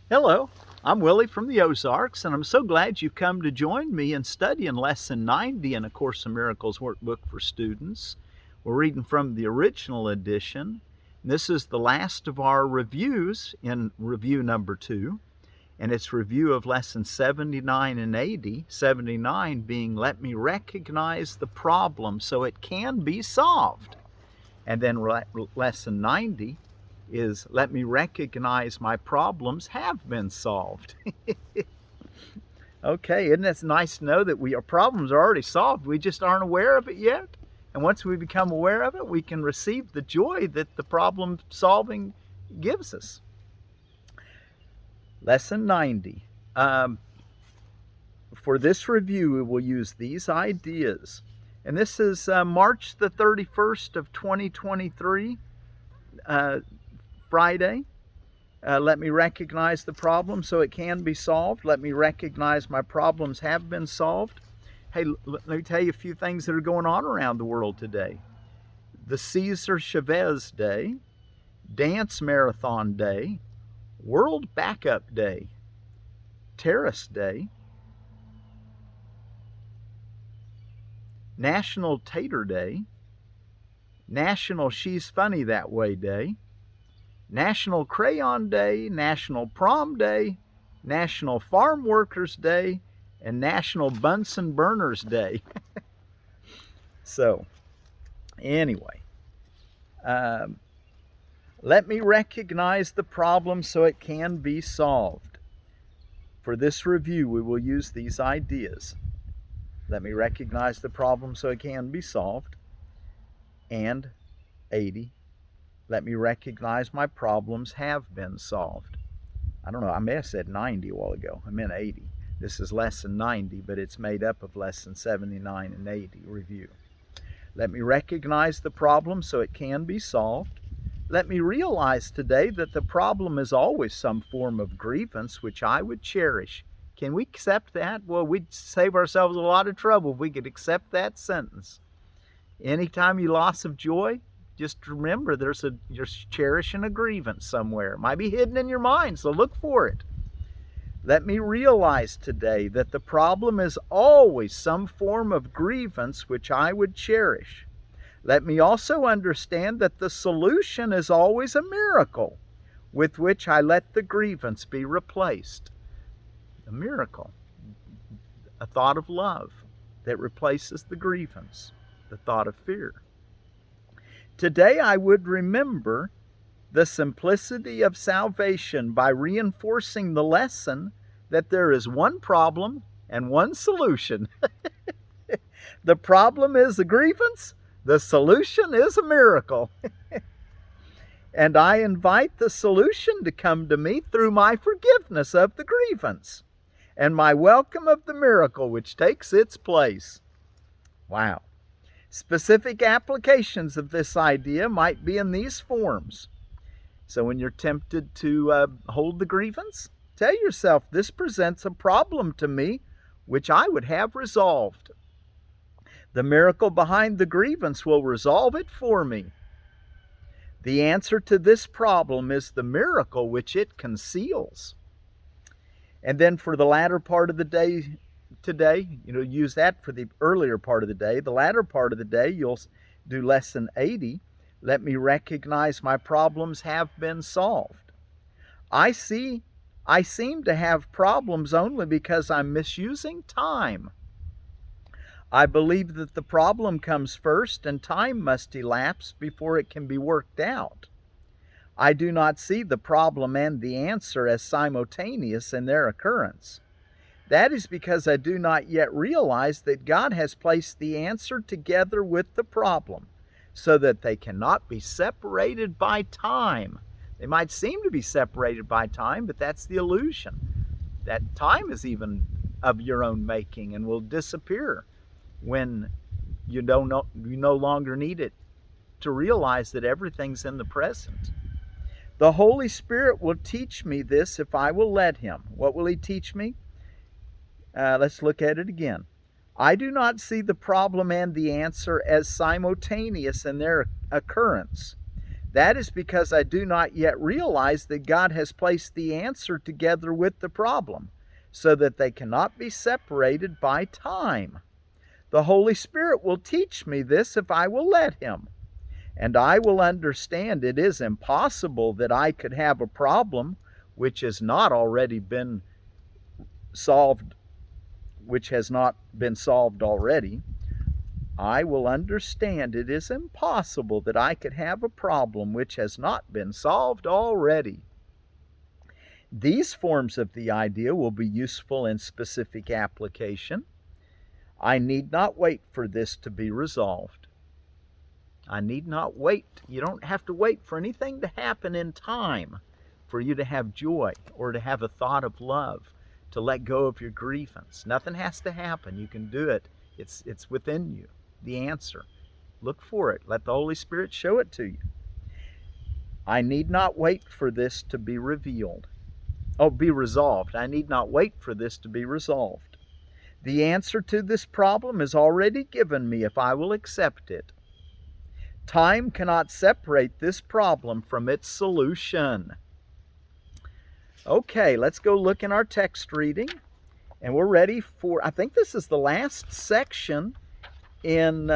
Hello, I'm Willie from the Ozarks, and I'm so glad you've come to join me in studying Lesson 90 in A Course in Miracles Workbook for Students. We're reading from the original edition. This is the last of our reviews in review number 2, and it's review of Lessons 79 and 80, 79 being Let Me Recognize the Problem so it can be solved. And then Lesson 90 is Let Me Recognize My Problems Have Been Solved. Okay, isn't it nice to know that our problems are already solved? We just aren't aware of it yet. And once we become aware of it, we can receive the joy that the problem solving gives us. Lesson 90. For this review, we will use these ideas. And this is March the 31st of 2023. Friday. Let me recognize the problem so it can be solved. Let me recognize my problems have been solved. Hey, let me tell you a few things that are going on around the world today. The Cesar Chavez Day, Dance Marathon Day, World Backup Day, Terrace Day, National Tater Day, National She's Funny That Way Day, National Crayon Day, National Prom Day, National Farm Workers Day, and National Bunsen Burners Day. So, anyway, let me recognize the problem so it can be solved. For this review, we will use these ideas. Let me recognize the problem so it can be solved. And 80. Let me recognize my problems have been solved. I don't know, I may have said 90 a while ago. I meant 80. This is lesson 90, but it's made up of lesson 79 and 80 review. Let me recognize the problem so it can be solved. Let me realize today that the problem is always some form of grievance which I would cherish. Can we accept that? Well, we'd save ourselves a lot of trouble if we could accept that sentence. Anytime you loss of joy, just remember you're cherishing a grievance somewhere. It might be hidden in your mind, so look for it. Let me realize today that the problem is always some form of grievance which I would cherish. Let me also understand that the solution is always a miracle with which I let the grievance be replaced. A miracle, a thought of love that replaces the grievance, the thought of fear. Today I would remember the simplicity of salvation by reinforcing the lesson that there is one problem and one solution. The problem is a grievance, the solution is a miracle. And I invite the solution to come to me through my forgiveness of the grievance and my welcome of the miracle which takes its place. Wow. Specific applications of this idea might be in these forms. So when you're tempted to hold the grievance, tell yourself, this presents a problem to me which I would have resolved. The miracle behind the grievance will resolve it for me. The answer to this problem is the miracle which it conceals. And then for the latter part of the day today, use that for the earlier part of the day. The latter part of the day, you'll do lesson 80. Let me recognize my problems have been solved. I seem to have problems only because I'm misusing time. I believe that the problem comes first and time must elapse before it can be worked out. I do not see the problem and the answer as simultaneous in their occurrence. That is because I do not yet realize that God has placed the answer together with the problem so that they cannot be separated by time. They might seem to be separated by time, but that's the illusion. That time is even of your own making and will disappear when you no longer need it to realize that everything's in the present. The Holy Spirit will teach me this if I will let Him. What will He teach me? Let's look at it again. I do not see the problem and the answer as simultaneous in their occurrence. That is because I do not yet realize that God has placed the answer together with the problem, so that they cannot be separated by time. The Holy Spirit will teach me this if I will let Him, and I will understand it is impossible that I could have a problem which has not already been solved, which has not been solved already. I will understand it is impossible that I could have a problem which has not been solved already. These forms of the idea will be useful in specific application. I need not wait for this to be resolved. I need not wait. You don't have to wait for anything to happen in time for you to have joy or to have a thought of love, to let go of your grievance. Nothing has to happen. You can do it. It's within you, the answer. Look for it. Let the Holy Spirit show it to you. I need not wait for this to be revealed. Be resolved. I need not wait for this to be resolved. The answer to this problem is already given me if I will accept it. Time cannot separate this problem from its solution. Okay, let's go look in our text reading. And we're ready for, I think this is the last section in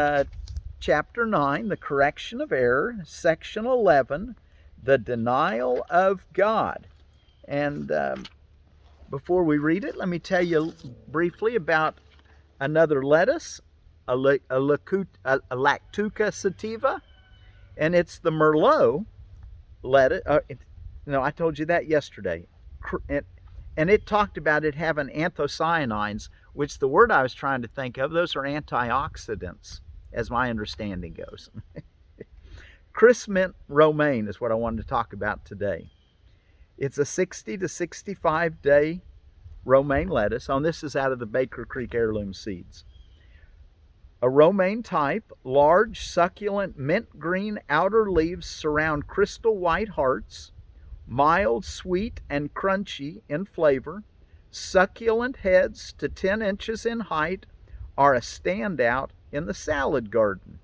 chapter 9, the correction of error, section 11, the denial of God. And before we read it, let me tell you briefly about another lettuce, a Lactuca sativa, and it's the Merlot lettuce. I told you that yesterday. And it talked about it having anthocyanins, which the word I was trying to think of, those are antioxidants, as my understanding goes. Crisp mint romaine is what I wanted to talk about today. It's a 60 to 65 day romaine lettuce. This is out of the Baker Creek heirloom seeds. A romaine type, large, succulent, mint green outer leaves surround crystal white hearts, mild, sweet, and crunchy in flavor. Succulent heads to 10 inches in height are a standout in the salad garden.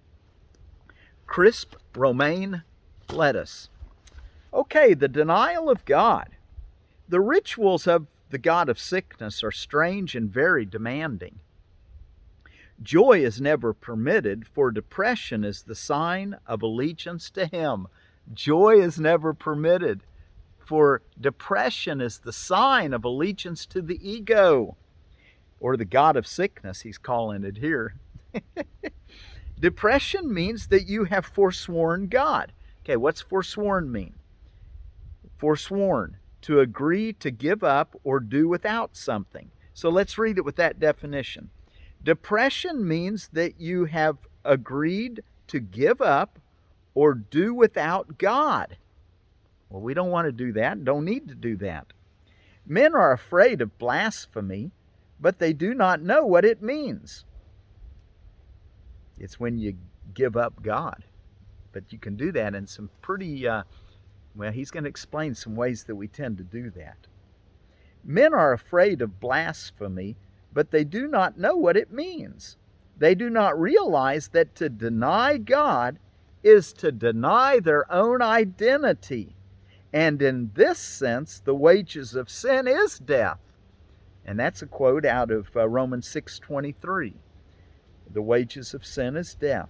Crisp romaine lettuce. Okay, the denial of God. The rituals of the god of sickness are strange and very demanding. Joy is never permitted, for depression is the sign of allegiance to him. Joy is never permitted, for depression is the sign of allegiance to the ego, or the god of sickness, he's calling it here. Depression means that you have forsworn God. Okay, what's forsworn mean? Forsworn, to agree to give up or do without something. So let's read it with that definition. Depression means that you have agreed to give up or do without God. Well, we don't want to do that, don't need to do that. Men are afraid of blasphemy, but they do not know what it means. It's when you give up God. But you can do that in some pretty, he's going to explain some ways that we tend to do that. Men are afraid of blasphemy, but they do not know what it means. They do not realize that to deny God is to deny their own identity. And in this sense, the wages of sin is death. And that's a quote out of Romans 6:23. The wages of sin is death.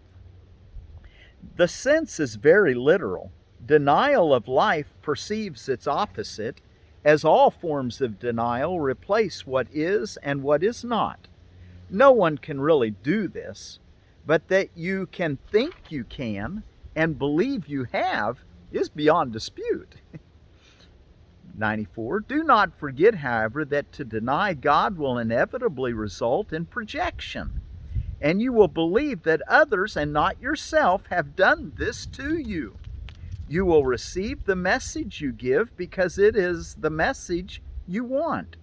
The sense is very literal. Denial of life perceives its opposite, as all forms of denial replace what is and what is not. No one can really do this, but that you can think you can and believe you have is beyond dispute. 94. Do not forget, however, that to deny God will inevitably result in projection, and you will believe that others and not yourself have done this to you. You will receive the message you give because it is the message you want.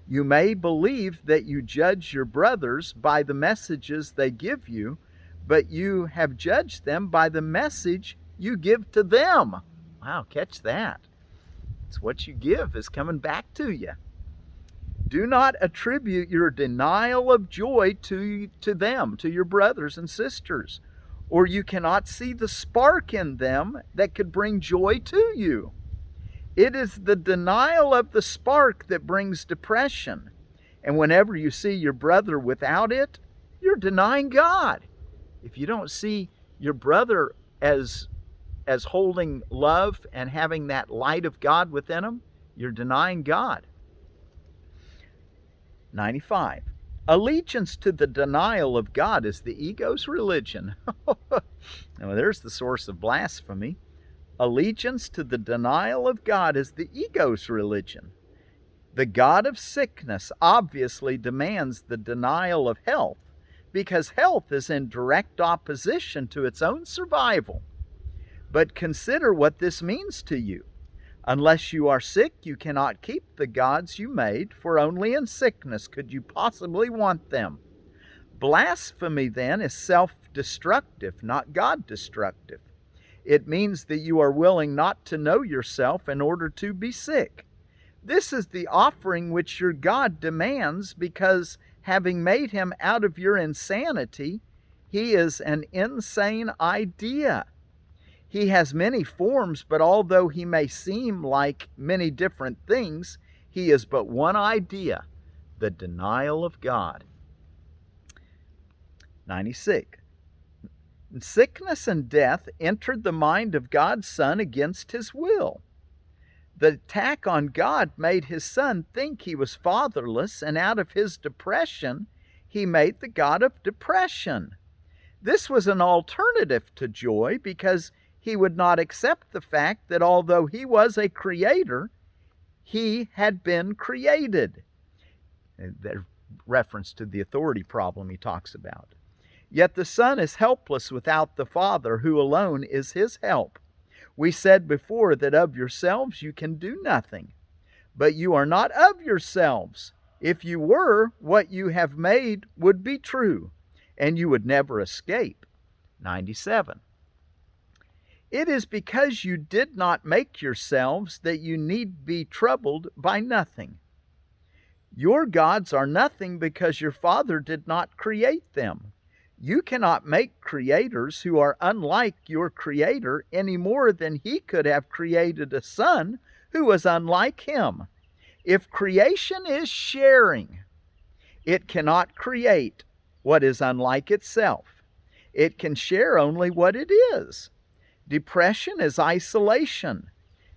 You may believe that you judge your brothers by the messages they give you, but you have judged them by the message you give to them. Wow, catch that. It's what you give is coming back to you. Do not attribute your denial of joy to them, to your brothers and sisters, or you cannot see the spark in them that could bring joy to you. It is the denial of the spark that brings depression. And whenever you see your brother without it, you're denying God. If you don't see your brother as holding love and having that light of God within him, you're denying God. 95. Allegiance to the denial of God is the ego's religion. Now, there's the source of blasphemy. Allegiance to the denial of God is the ego's religion. The God of sickness obviously demands the denial of health, because health is in direct opposition to its own survival. But consider what this means to you. Unless you are sick, you cannot keep the gods you made, for only in sickness could you possibly want them. Blasphemy, then, is self-destructive, not God-destructive. It means that you are willing not to know yourself in order to be sick. This is the offering which your God demands, because having made him out of your insanity, he is an insane idea. He has many forms, but although he may seem like many different things, he is but one idea, the denial of God. 96. Sickness and death entered the mind of God's Son against his will. The attack on God made his Son think he was fatherless, and out of his depression, he made the God of depression. This was an alternative to joy, because he would not accept the fact that although he was a creator, he had been created. That reference to the authority problem he talks about. Yet the Son is helpless without the Father, who alone is his help. We said before that of yourselves you can do nothing. But you are not of yourselves. If you were, what you have made would be true, and you would never escape. 97. It is because you did not make yourselves that you need be troubled by nothing. Your gods are nothing because your Father did not create them. You cannot make creators who are unlike your Creator any more than he could have created a son who was unlike him. If creation is sharing, it cannot create what is unlike itself. It can share only what it is. Depression is isolation,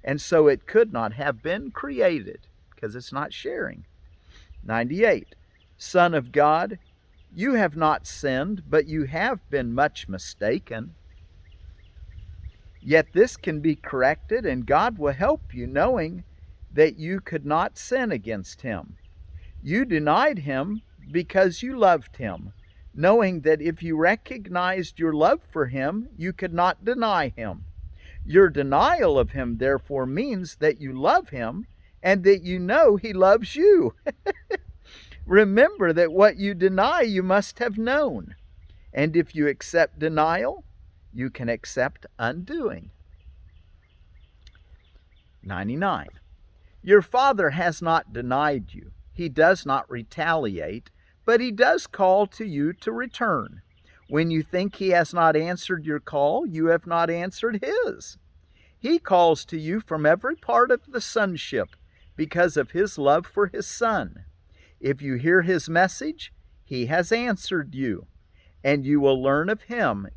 and so it could not have been created because it's not sharing. 98. Son of God, you have not sinned, but you have been much mistaken. Yet this can be corrected, and God will help you, knowing that you could not sin against him. You denied him because you loved him, knowing that if you recognized your love for him, you could not deny him. Your denial of him, therefore, means that you love him and that you know he loves you. Remember that what you deny you must have known. And if you accept denial, you can accept undoing. 99. Your Father has not denied you. He does not retaliate, but he does call to you to return. When you think he has not answered your call, you have not answered his. He calls to you from every part of the sonship because of his love for his Son. If you hear his message, he has answered you, and you will learn of him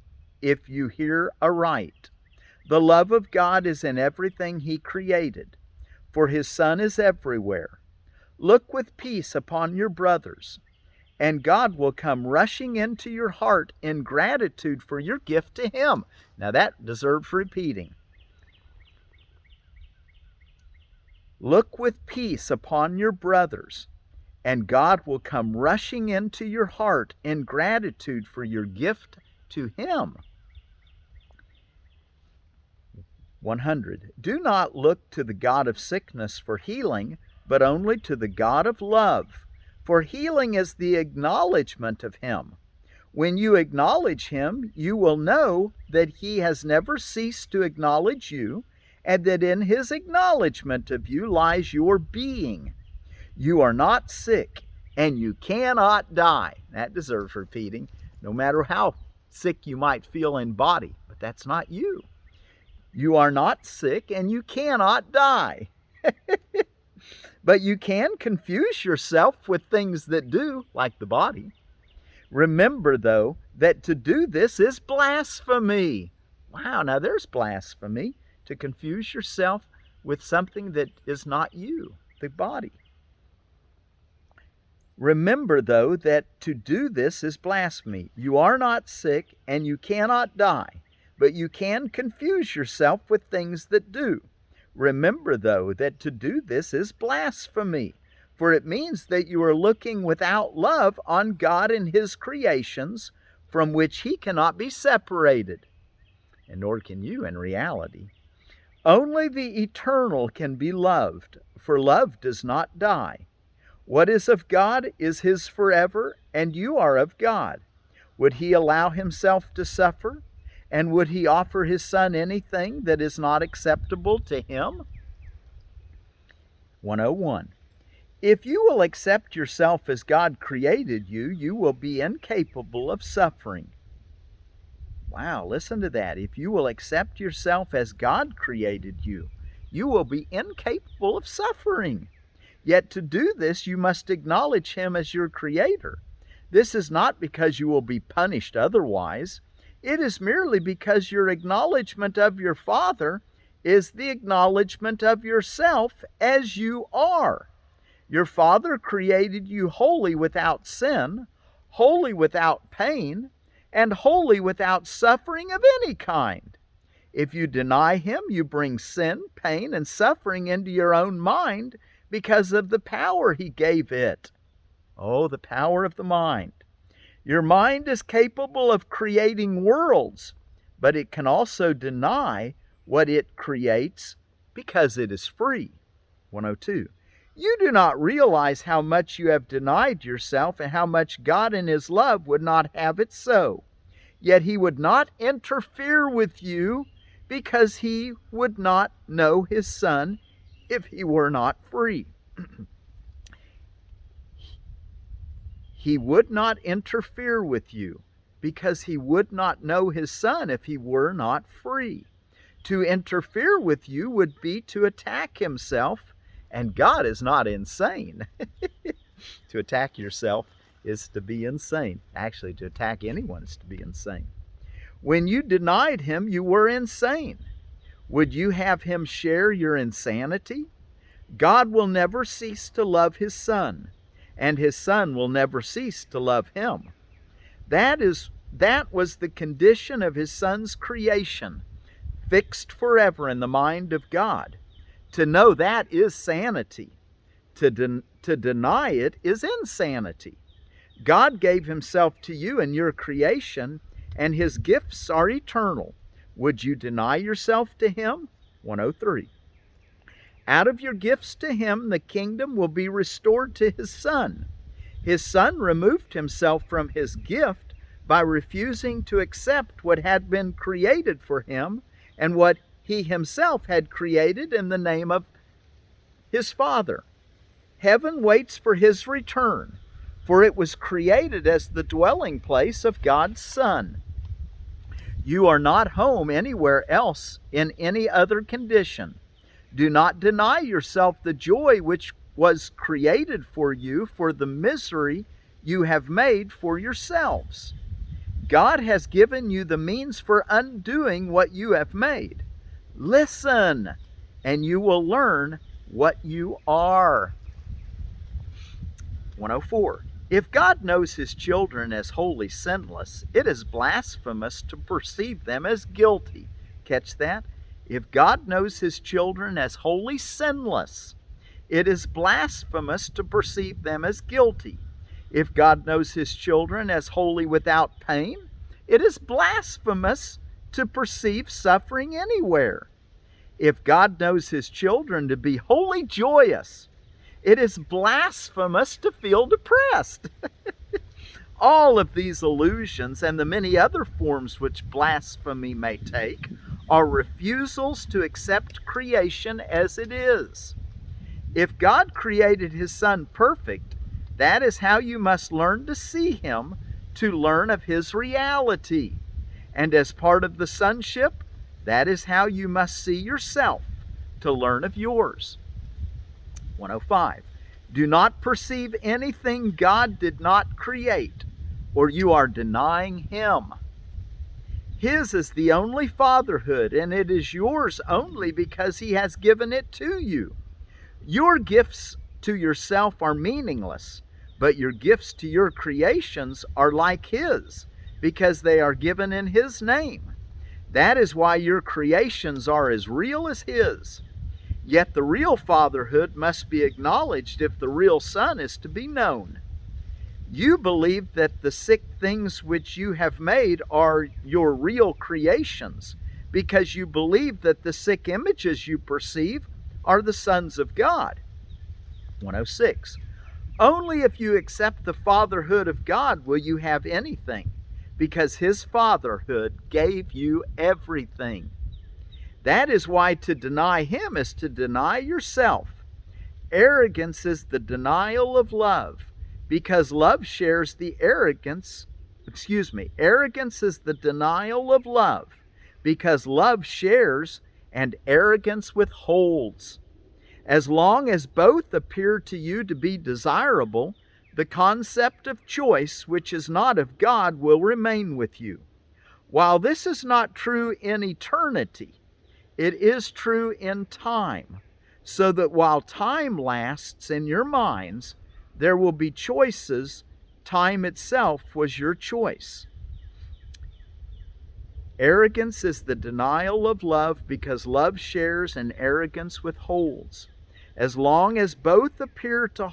if you hear aright. The love of God is in everything he created, for his Son is everywhere. Look with peace upon your brothers, and God will come rushing into your heart in gratitude for your gift to him. Now that deserves repeating. Look with peace upon your brothers, and God will come rushing into your heart in gratitude for your gift to him. 100. Do not look to the God of sickness for healing, but only to the God of love. For healing is the acknowledgement of him. When you acknowledge him, you will know that he has never ceased to acknowledge you, and that in his acknowledgement of you lies your being. You are not sick, and you cannot die. That deserves repeating. No matter how sick you might feel in body, but that's not you. You are not sick and you cannot die. But you can confuse yourself with things that do, like the body. Remember, though, that to do this is blasphemy. Wow, now there's blasphemy, to confuse yourself with something that is not you, the body. Remember, though, that to do this is blasphemy. You are not sick and you cannot die, but you can confuse yourself with things that do. Remember, though, that to do this is blasphemy, for it means that you are looking without love on God and His creations, from which He cannot be separated, and nor can you in reality. Only the eternal can be loved, for love does not die. What is of God is His forever, and you are of God. Would He allow Himself to suffer? And would He offer His Son anything that is not acceptable to Him? 101. If you will accept yourself as God created you, you will be incapable of suffering. Wow, listen to that. If you will accept yourself as God created you, you will be incapable of suffering. Yet to do this, you must acknowledge Him as your Creator. This is not because you will be punished otherwise. It is merely because your acknowledgement of your Father is the acknowledgement of yourself as you are. Your Father created you wholly without sin, wholly without pain, and wholly without suffering of any kind. If you deny Him, you bring sin, pain, and suffering into your own mind because of the power He gave it. Oh, the power of the mind. Your mind is capable of creating worlds, but it can also deny what it creates because it is free. 102. You do not realize how much you have denied yourself and how much God in His love would not have it so. Yet He would not interfere with you because He would not know His Son if He were not free. He would not interfere with you because He would not know His Son if He were not free. To interfere with you would be to attack Himself, and God is not insane. To attack yourself is to be insane. Actually, to attack anyone is to be insane. When you denied Him, you were insane. Would you have Him share your insanity? God will never cease to love His Son, and His Son will never cease to love Him. That was the condition of His Son's creation, fixed forever in the mind of God. To know that is sanity. To deny it is insanity. God gave Himself to you in your creation, and His gifts are eternal. Would you deny yourself to Him? 103. Out of your gifts to Him, the kingdom will be restored to His Son. His Son removed Himself from His gift by refusing to accept what had been created for Him and what He Himself had created in the name of His Father. Heaven waits for His return, for it was created as the dwelling place of God's Son. You are not home anywhere else in any other condition. Do not deny yourself the joy which was created for you for the misery you have made for yourselves. God has given you the means for undoing what you have made. Listen, and you will learn what you are. 104. If God knows His children as wholly sinless, it is blasphemous to perceive them as guilty. Catch that? If God knows His children as wholly sinless, it is blasphemous to perceive them as guilty. If God knows His children as wholly without pain, it is blasphemous to perceive suffering anywhere. If God knows His children to be wholly joyous, it is blasphemous to feel depressed. All of these illusions and the many other forms which blasphemy may take are refusals to accept creation as it is. If God created His Son perfect, that is how you must learn to see Him, to learn of His reality. And as part of the sonship, that is how you must see yourself to learn of yours. 105. Do not perceive anything God did not create, or you are denying Him. His is the only fatherhood, and it is yours only because He has given it to you. Your gifts to yourself are meaningless, but your gifts to your creations are like His, because they are given in His name. That is why your creations are as real as His. Yet the real fatherhood must be acknowledged if the real Son is to be known. You believe that the sick things which you have made are your real creations, because you believe that the sick images you perceive are the sons of God. 106. Only if you accept the fatherhood of God will you have anything, because His fatherhood gave you everything. That is why to deny Him is to deny yourself. Arrogance is the denial of love, because love shares the arrogance. Arrogance is the denial of love, because love shares and arrogance withholds. As long as both appear to you to be desirable, the concept of choice, which is not of God, will remain with you. While this is not true in eternity, it is true in time, so that while time lasts in your minds, there will be choices. Time itself was your choice. Arrogance is the denial of love, because love shares and arrogance withholds. As long as both appear to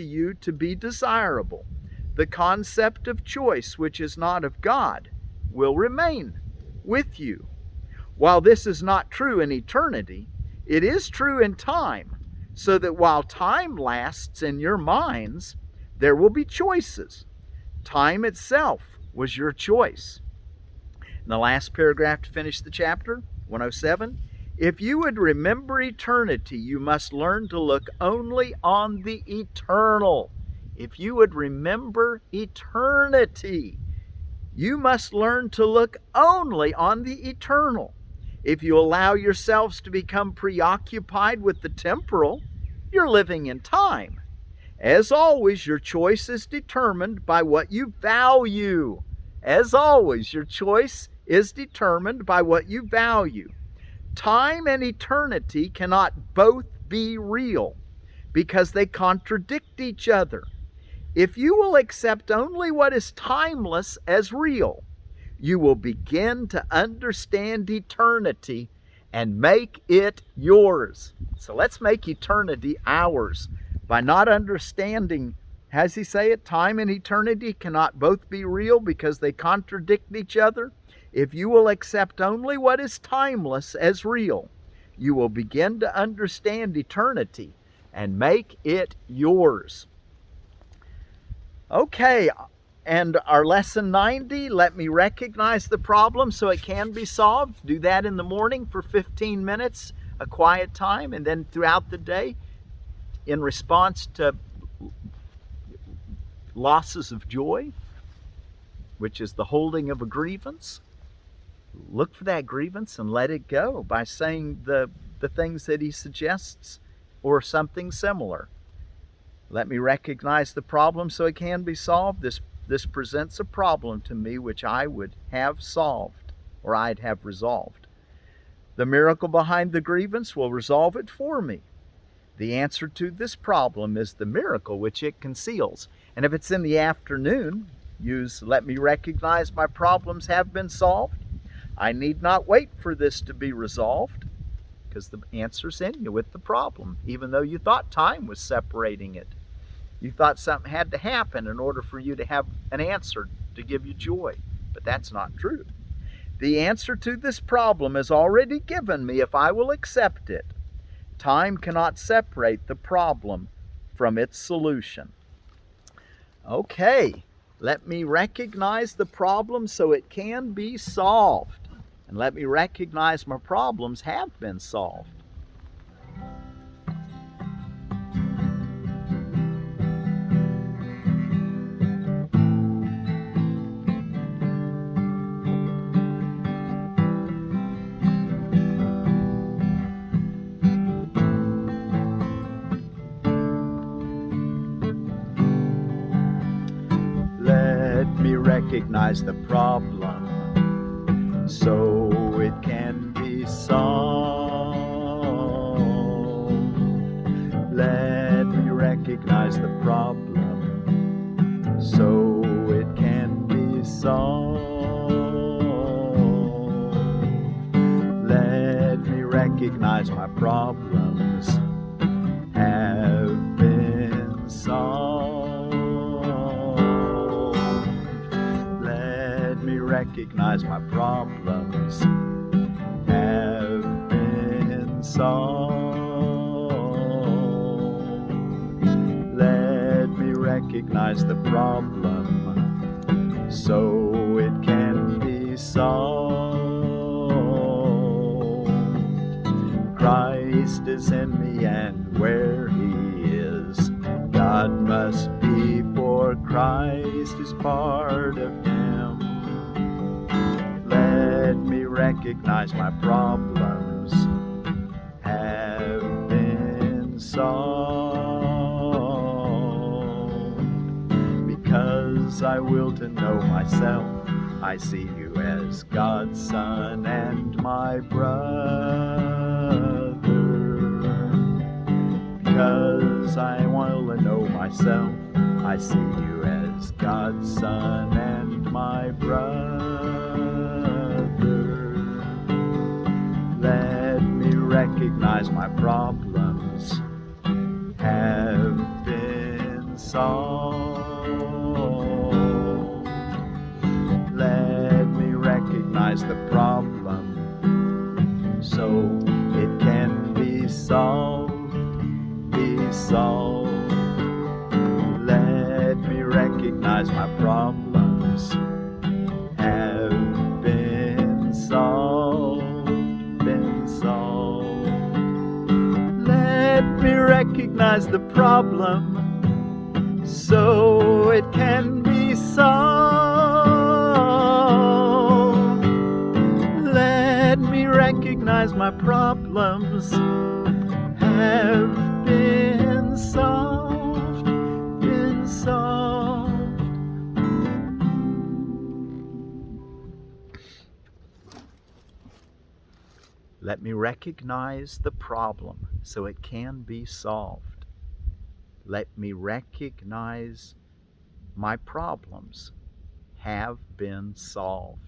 you to be desirable, the concept of choice, which is not of God, will remain with you. While this is not true in eternity, it is true in time, so that while time lasts in your minds, there will be choices. Time itself was your choice. In the last paragraph to finish the chapter, 107, if you would remember eternity, you must learn to look only on the eternal. If you would remember eternity, you must learn to look only on the eternal. If you allow yourselves to become preoccupied with the temporal, you're living in time. As always, your choice is determined by what you value. As always, your choice is determined by what you value. Time and eternity cannot both be real, because they contradict each other. If you will accept only what is timeless as real, you will begin to understand eternity and make it yours. So let's make eternity ours by not understanding, how does he say it? Time and eternity cannot both be real because they contradict each other. If you will accept only what is timeless as real, you will begin to understand eternity and make it yours. Okay, and our lesson 90, let me recognize the problem so it can be solved. Do that in the morning for 15 minutes, a quiet time, and then throughout the day in response to losses of joy, which is the holding of a grievance. Look for that grievance and let it go by saying the things that he suggests or something similar. Let me recognize the problem so it can be solved. This presents a problem to me which I would have solved, or I'd have resolved. The miracle behind the grievance will resolve it for me. The answer to this problem is the miracle which it conceals. And if it's in the afternoon, use let me recognize my problems have been solved. I need not wait for this to be resolved, because the answer's in you with the problem, even though you thought time was separating it. You thought something had to happen in order for you to have an answer to give you joy, but that's not true. The answer to this problem is already given me if I will accept it. Time cannot separate the problem from its solution. Okay, let me recognize the problem so it can be solved. And let me recognize my problems have been solved. recognize the problem so it can be solved. Let me recognize the problem so it can be solved. Let me recognize my problems have been solved. Let me recognize my problems have been solved. Let me recognize the problem so it can be solved. Christ is in me, and where He is, God must be, for Christ is part of Him. Let me recognize my problems have been solved. Because I will to know myself, I see you as God's Son and my brother. Because I will to know myself, I see you as God's Son and my brother. Let me recognize my problems have been solved. Let me recognize the problem so it can be solved. Let me recognize my problems have been solved. Let me recognize the problem so it can be solved. Let me recognize my problems have been solved, Let me recognize the problem so it can be solved. Let me recognize my problems have been solved.